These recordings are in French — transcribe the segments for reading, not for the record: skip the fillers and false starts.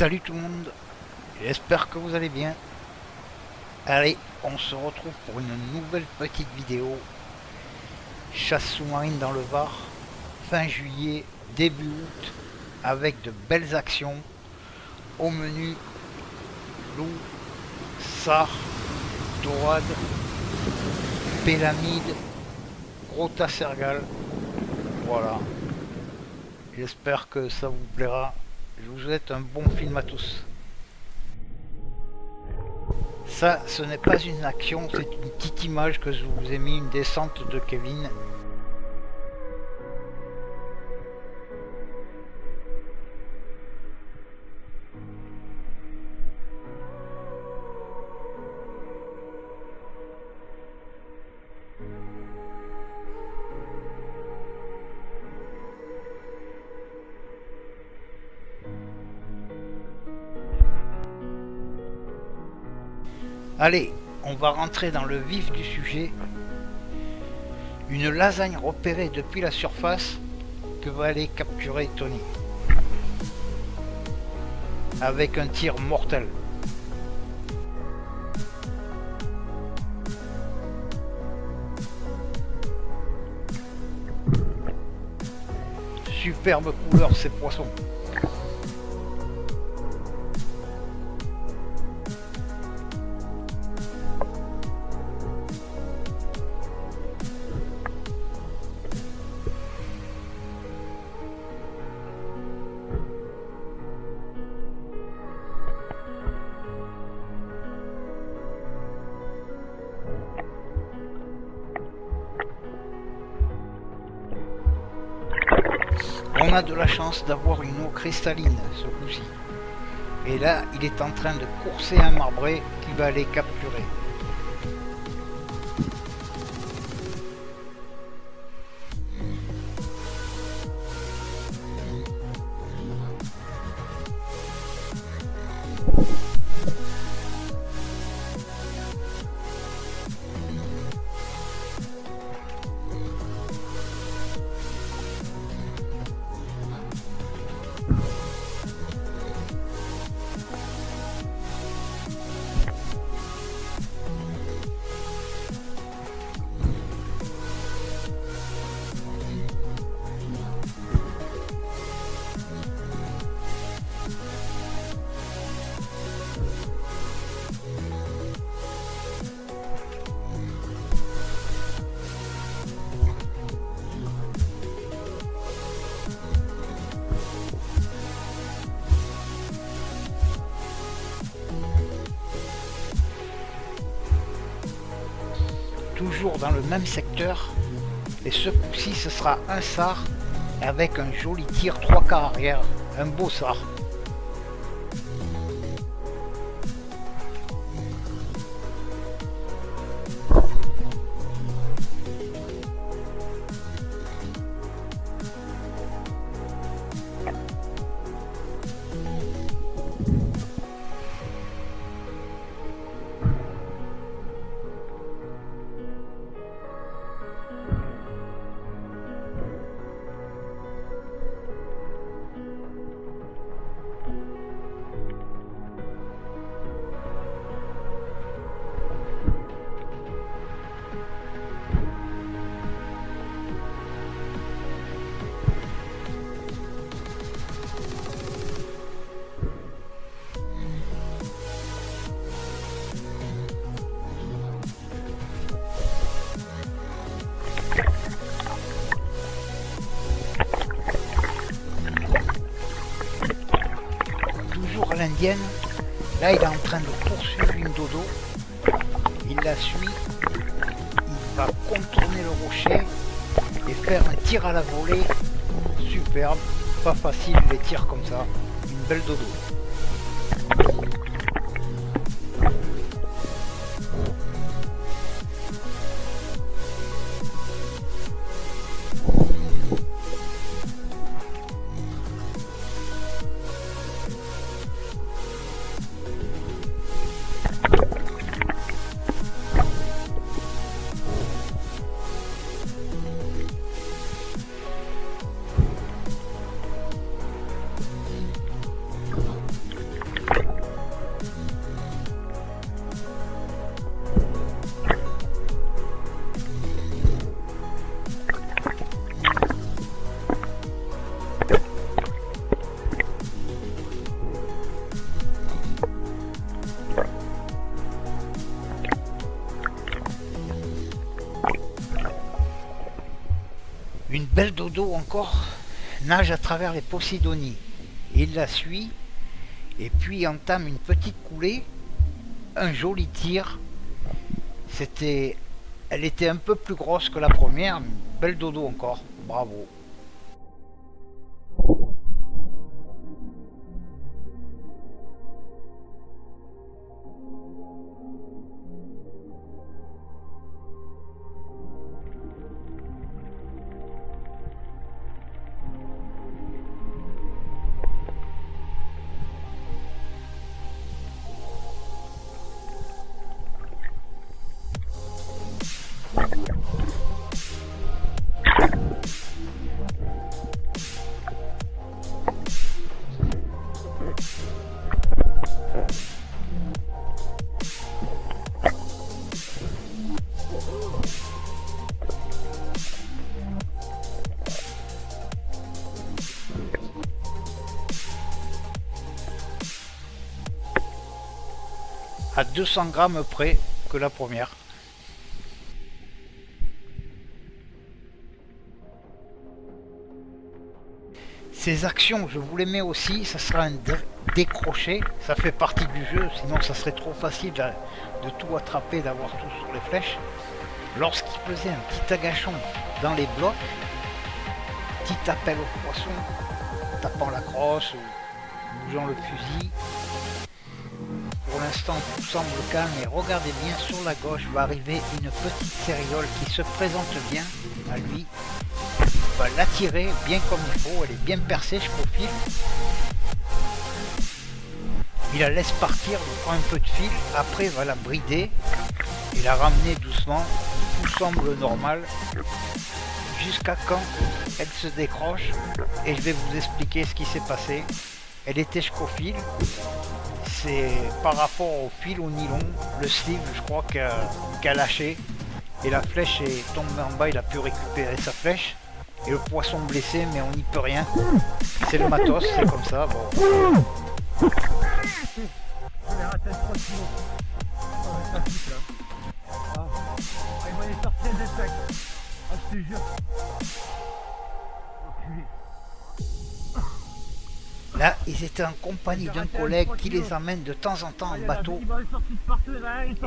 Salut tout le monde, j'espère que vous allez bien. Allez, on se retrouve pour une nouvelle petite vidéo. Chasse sous-marine dans le Var, fin juillet, début août, avec de belles actions. Au menu, loup, sard, dorade, pélamide, gros tassergal. Voilà, j'espère que ça vous plaira. Je vous souhaite un bon film à tous. Ça, ce n'est pas une action, c'est une petite image que je vous ai mis, une descente de Kevin. Allez, on va rentrer dans le vif du sujet. Une lasagne repérée depuis la surface que va aller capturer Tony. Avec un tir mortel. Superbe couleur ces poissons. On a de la chance d'avoir une eau cristalline ce coup-ci. Et là, il est en train de courser un marbré qui va aller capturer. Toujours dans le même secteur, et ce coup-ci ce sera un sard avec un joli tir 3/4 arrière, un beau sard. Toujours à l'indienne, là il est en train de poursuivre une dodo, il la suit, il va contourner le rocher et faire un tir à la volée, superbe, pas facile les tirs comme ça, une belle dodo. bel dodo encore, nage à travers les Posidonies. Il la suit et puis entame une petite coulée, un joli tir. Elle était un peu plus grosse que la première, mais bel dodo encore, bravo. À 200 grammes près que la première. Ces actions, je vous les mets aussi, ça sera un décroché, ça fait partie du jeu, sinon ça serait trop facile de tout attraper, d'avoir tout sur les flèches. Lorsqu'il faisait un petit agachon dans les blocs, petit appel au poisson, tapant la crosse ou bougeant le fusil. Pour l'instant, tout semble calme et regardez bien, sur la gauche va arriver une petite céréole qui se présente bien à lui. Il va l'attirer bien comme il faut, elle est bien percée, je profile. Il la laisse partir, il prend un peu de fil, après il va la brider et la ramener doucement. Tout semble normal jusqu'à quand elle se décroche et je vais vous expliquer ce qui s'est passé. Elle était jusqu'au fil. C'est par rapport au fil, au nylon, le sleeve, je crois qu'a lâché. Et la flèche est tombée en bas, il a pu récupérer sa flèche. Et le poisson blessé, mais on n'y peut rien. C'est le matos, c'est comme ça. Bon. Là, ils étaient en compagnie d'un collègue qui les amène de temps en temps en bateau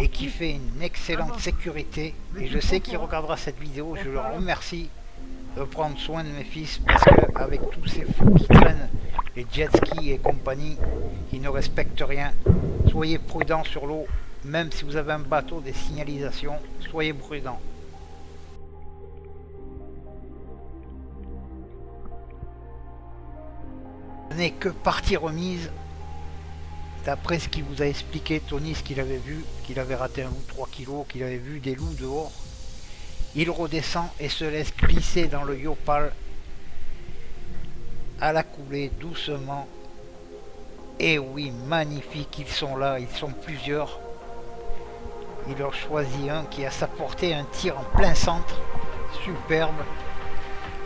et qui fait une excellente sécurité. Et je sais qu'il regardera cette vidéo, je le remercie de prendre soin de mes fils parce qu'avec tous ces fous qui traînent, les jet skis et compagnie, ils ne respectent rien. Soyez prudents sur l'eau, même si vous avez un bateau, des signalisations, soyez prudents. Ce n'est que partie remise. D'après ce qu'il vous a expliqué Tony, ce qu'il avait vu, qu'il avait raté un loup 3 kg, qu'il avait vu des loups dehors. Il redescend et se laisse glisser dans le yopal à la coulée doucement. Et oui, magnifique, ils sont là, ils sont plusieurs. Il leur choisit un qui a sa portée, un tir en plein centre, superbe.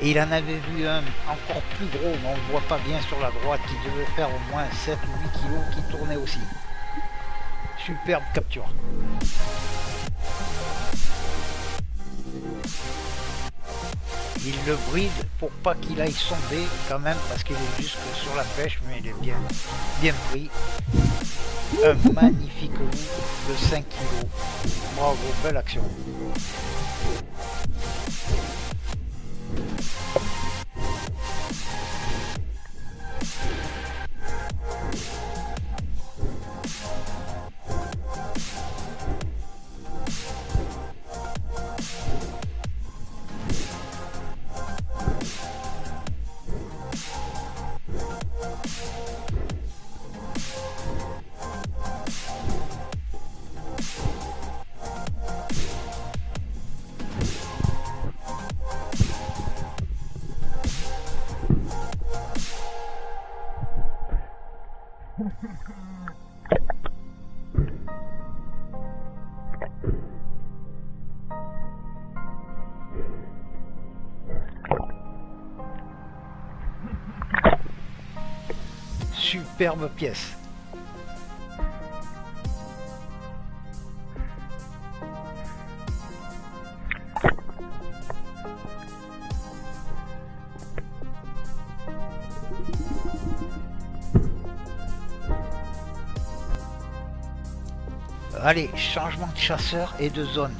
Et il en avait vu un encore plus gros, mais on ne le voit pas bien sur la droite, qui devait faire au moins 7 ou 8 kg, qui tournait aussi. Superbe capture. Il le bride pour pas qu'il aille somber quand même, parce qu'il est juste sur la pêche, mais il est bien pris. Un magnifique loup de 5 kg. Bravo, belle action. Superbe pièce. Allez, changement de chasseur et de zone.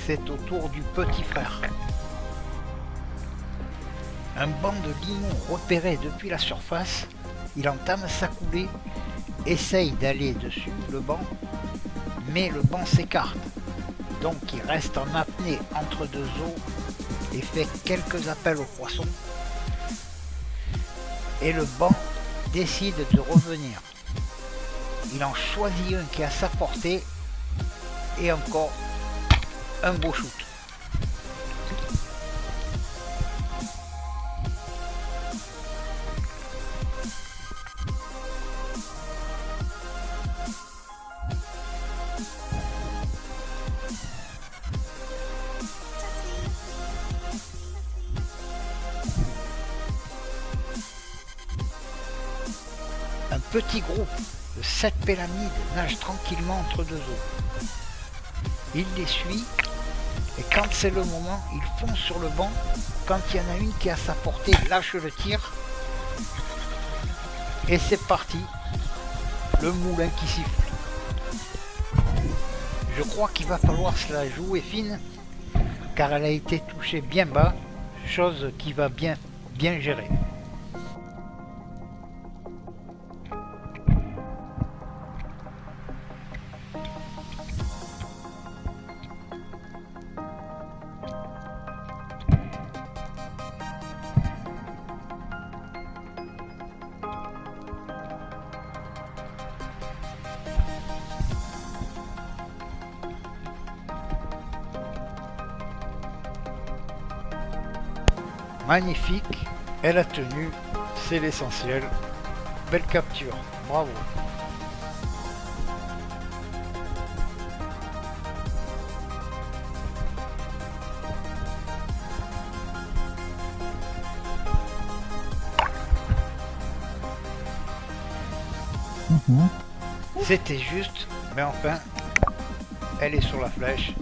C'est au tour du petit frère. Un banc de limons repéré depuis la surface, il entame sa coulée, essaye d'aller dessus le banc, mais le banc s'écarte. Donc il reste en apnée entre deux eaux et fait quelques appels aux poissons. Et le banc décide de revenir. Il en choisit un qui est à sa portée et encore un beau shoot. Un petit groupe de 7 pélamides nage tranquillement entre deux eaux. Il les suit et quand c'est le moment, il fonce sur le banc. Quand il y en a une qui est à sa portée, lâche le tir. Et c'est parti. Le moulin qui siffle. Je crois qu'il va falloir se la jouer fine car elle a été touchée bien bas, chose qui va bien gérer. Magnifique, elle a tenu, c'est l'essentiel. Belle capture, bravo. C'était juste, mais enfin, elle est sur la flèche.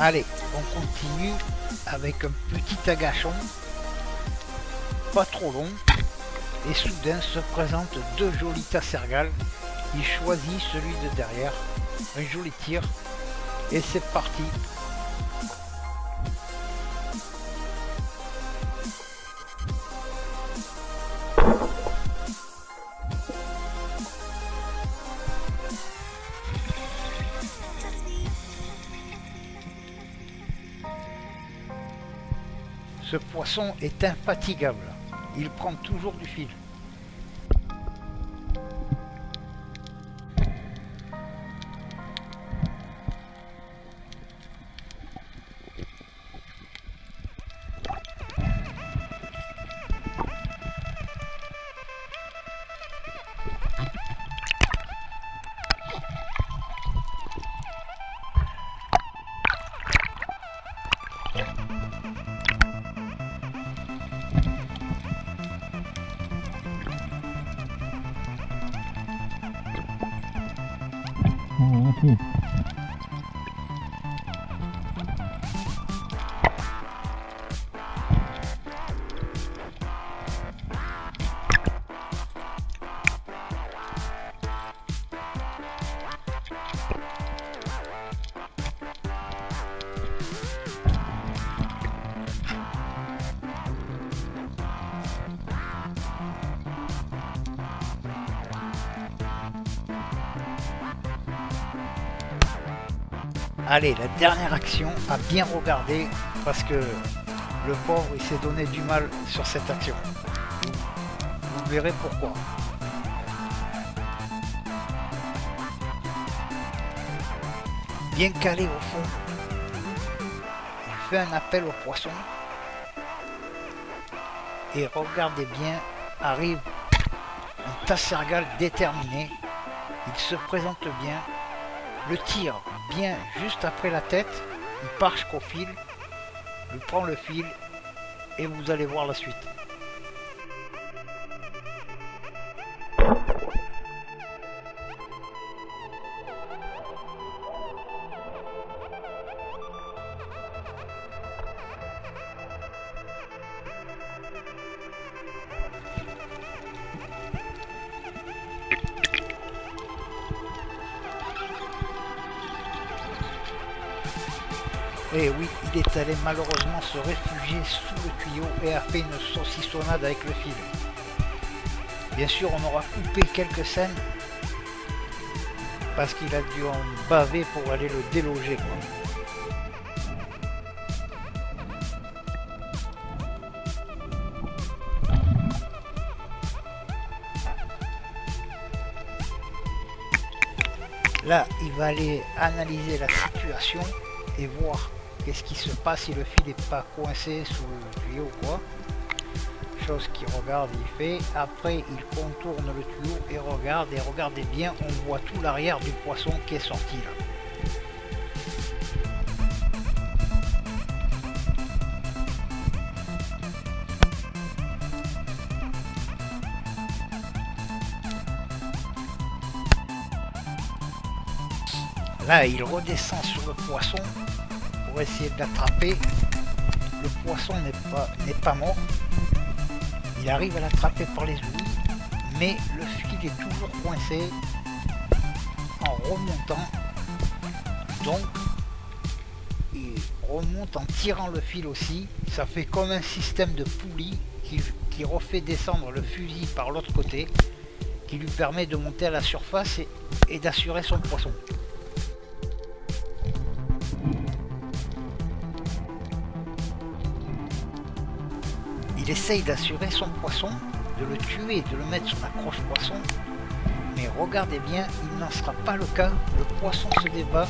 Allez, on continue avec un petit agachon, pas trop long, et soudain se présentent deux jolis tassergales. Il choisit celui de derrière, un joli tir, et c'est parti. Ce poisson est infatigable, il prend toujours du fil. Allez, la dernière action à bien regarder parce que le pauvre il s'est donné du mal sur cette action. Vous verrez pourquoi. Bien calé au fond, il fait un appel au poisson et regardez bien, arrive un tassergal déterminé. Il se présente bien, le tire bien juste après la tête, il part jusqu'au fil, il prend le fil et vous allez voir la suite. Et oui, il est allé malheureusement se réfugier sous le tuyau et a fait une saucissonnade avec le fil. Bien sûr, on aura coupé quelques scènes parce qu'il a dû en baver pour aller le déloger, quoi. Là, il va aller analyser la situation et voir qu'est-ce qui se passe si le fil n'est pas coincé sous le tuyau ou quoi. Chose qu'il regarde, il fait. Après, il contourne le tuyau et regarde. Et regardez bien, on voit tout l'arrière du poisson qui est sorti là. Là, il redescend sur le poisson pour essayer de l'attraper. Le poisson n'est pas mort. Il arrive à l'attraper par les ouïes, mais le fil est toujours coincé en remontant. Donc, il remonte en tirant le fil aussi. Ça fait comme un système de poulie qui refait descendre le fusil par l'autre côté, qui lui permet de monter à la surface et d'assurer son poisson. Il essaye d'assurer son poisson, de le tuer et de le mettre sur l'accroche poisson, mais regardez bien, il n'en sera pas le cas. Le poisson se débat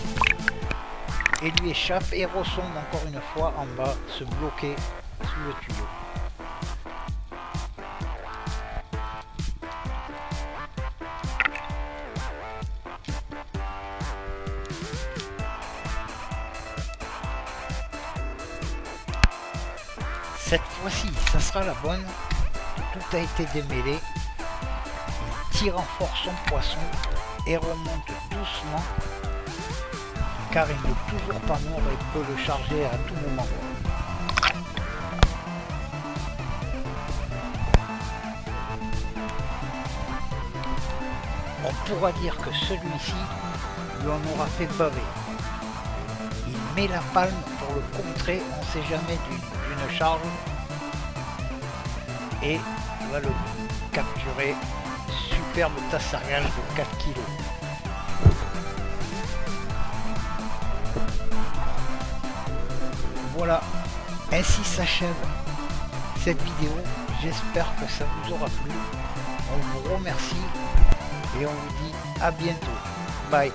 et lui échappe et ressemble encore une fois en bas, se bloquer sous le tuyau. Cette fois-ci, ça sera la bonne. Tout a été démêlé. Il tire en force son poisson et remonte doucement, car il n'est toujours pas mort et peut le charger à tout moment. On pourra dire que celui-ci lui en aura fait baver. Il met la palme pour le contrer, on ne sait jamais d'une charge, et il va le capturer. Superbe tassargage de 4 kg. Voilà, ainsi s'achève cette vidéo. J'espère que ça vous aura plu. On vous remercie et on vous dit à bientôt. Bye.